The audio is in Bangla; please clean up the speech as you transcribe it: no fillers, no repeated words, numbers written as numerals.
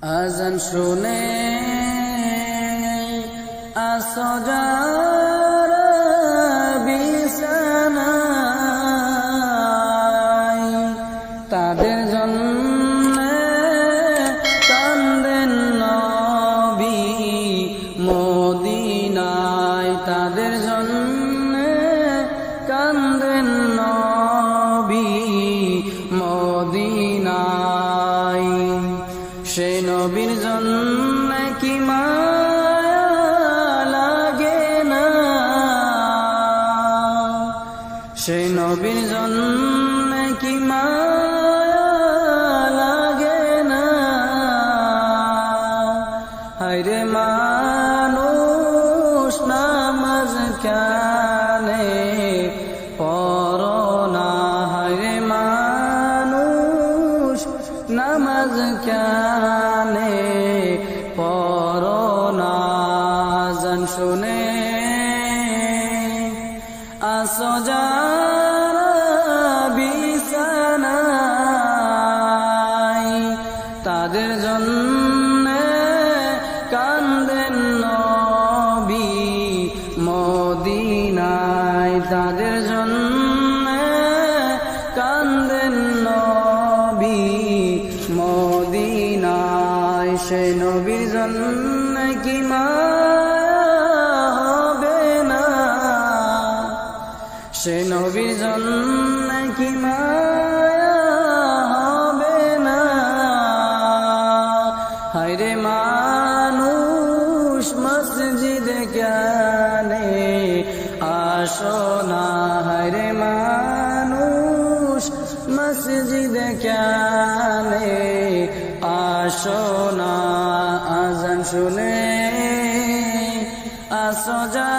আজান শুনে আসো যারা বিছানায়, তাদের জন্য কান্দেন নবী মদিনায়, তাদের জন্য কান্দেন নবী মদিনায়। সেই নবীর জন্য কি মায়া লাগে না, সেই নবীর জন্য কি মায়া লাগে না। হায়রে মানুষ নামাজ কেনে পড়ো না, হায়রে মানুষ নামাজ কেনে পড়ো না। আজান শুনে আসো যারা বিছানায়, তাদের জন্য কান্দেন নবী মদিনায়, তাদের জন্য কান্দেন নবী মদিনায়। সেই নবীর জন্য কি মায়া হবে না, সেই নবীর জন্য কি মায়া হবে না। হায়রে মানুষ মসজিদে কেনে আসো না, হায়রে মানুষ মসজিদে কেনে আসো না। আজান শুনে আসো যা